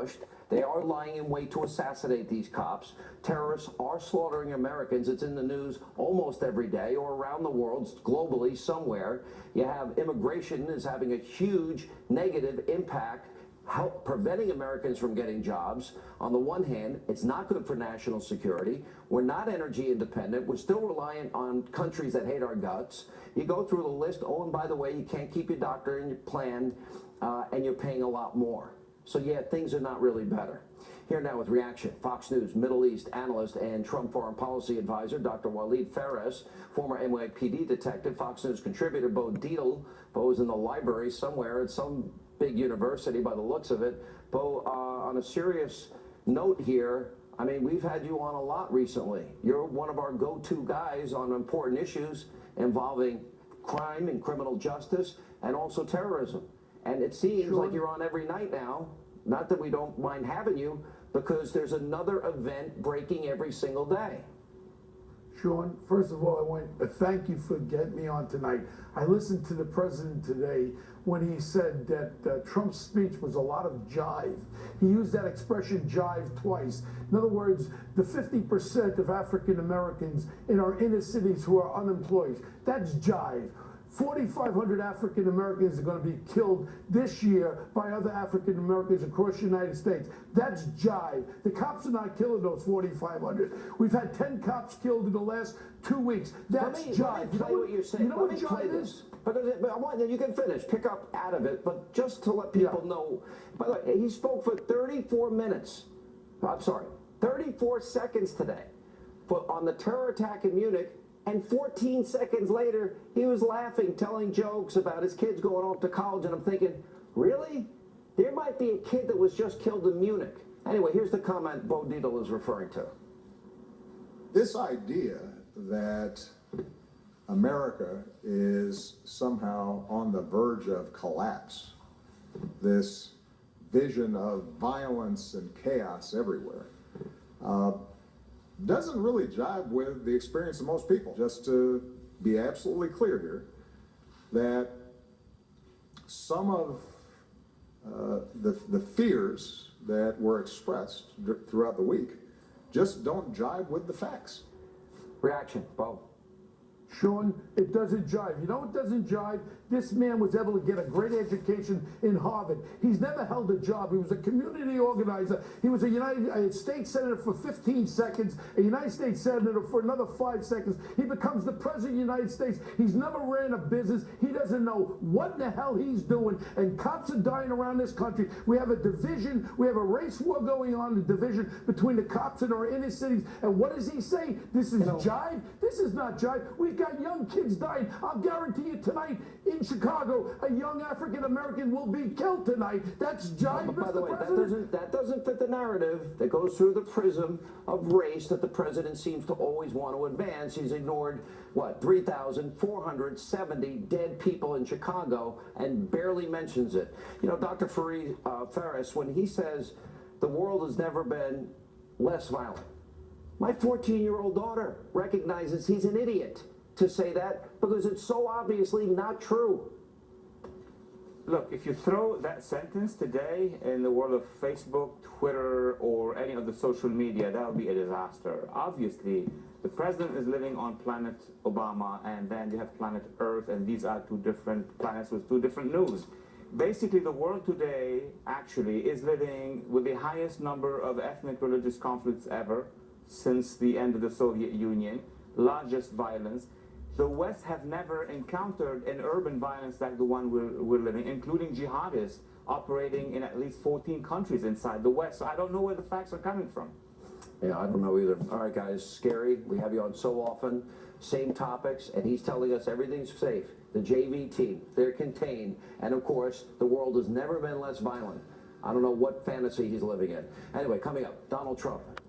pushed. They are lying in wait to assassinate these cops. Terrorists are slaughtering Americans. It's in the news almost every day or around the world, globally, somewhere. You have immigration is having a huge negative impact, preventing Americans from getting jobs. On the one hand, it's not good for national security. We're not energy independent. We're still reliant on countries that hate our guts. You go through the list. Oh, and by the way, you can't keep your doctor in your plan, and you're paying a lot more. So, yeah, things are not really better. Here now with reaction, Fox News Middle East analyst and Trump foreign policy advisor, Dr. Waleed Fares, former NYPD detective, Fox News contributor Bo Dietl. Bo is in the library somewhere at some big university by the looks of it. Bo, on a serious note here, I mean, we've had you on a lot recently. You're one of our go-to guys on important issues involving crime and criminal justice and also terrorism. And it seems like you're on every night now. Not that we don't mind having you, because there's another event breaking every single day. Sean, first of all, I want to thank you for getting me on tonight. I listened to the president today when he said that Trump's speech was a lot of jive. He used that expression jive twice. In other words, the 50% of African Americans in our inner cities who are unemployed, that's jive. 4,500 African Americans are going to be killed this year by other African Americans across the United States. That's jive. The cops are not killing those 4,500. We've had 10 cops killed in the last 2 weeks. That's jive. Let me play what you're saying. You know what jive is? But I want you can finish, pick up out of it, but just to let people know. By the way, he spoke for 34 minutes. I'm sorry, 34 seconds today, on the terror attack in Munich. And 14 seconds later, he was laughing, telling jokes about his kids going off to college. And I'm thinking, really? There might be a kid that was just killed in Munich. Anyway, here's the comment Bo Dietl is referring to. This idea that America is somehow on the verge of collapse, this vision of violence and chaos everywhere, doesn't really jive with the experience of most people. Just to be absolutely clear here, that some of the fears that were expressed throughout the week just don't jive with the facts. Reaction, Bo. Sean, it doesn't jive. You know what doesn't jive? This man was able to get a great education in Harvard. He's never held a job. He was a community organizer. He was a United States Senator for 15 seconds, a United States Senator for another 5 seconds. He becomes the President of the United States. He's never ran a business. He doesn't know what in the hell he's doing, and cops are dying around this country. We have a division. We have a race war going on, the division between the cops in our inner cities. And what does he say? This is jive? This is not jive. We've got young kids dying. I'll guarantee you tonight in Chicago, a young African American will be killed tonight. That's jive, by the way, President. that doesn't fit the narrative that goes through the prism of race that the president seems to always want to advance. He's ignored, what, 3,470 dead people in Chicago and barely mentions it. You know, Dr. Fares, when he says the world has never been less violent, my 14-year-old daughter recognizes he's an idiot to say that because it's so obviously not true. Look, if you throw that sentence today in the world of Facebook, Twitter, or any of the social media, that would be a disaster. Obviously, the president is living on planet Obama, and then you have planet Earth, and these are two different planets with two different news. Basically, the world today actually is living with the highest number of ethnic religious conflicts ever since the end of the Soviet Union, largest violence. The West have never encountered an urban violence like the one we're living, including jihadists operating in at least 14 countries inside the West. So I don't know where the facts are coming from. Yeah, I don't know either. All right, guys, scary. We have you on so often, same topics, and he's telling us everything's safe. The JV team, they're contained, and of course, the world has never been less violent. I don't know what fantasy he's living in. Anyway, coming up, Donald Trump.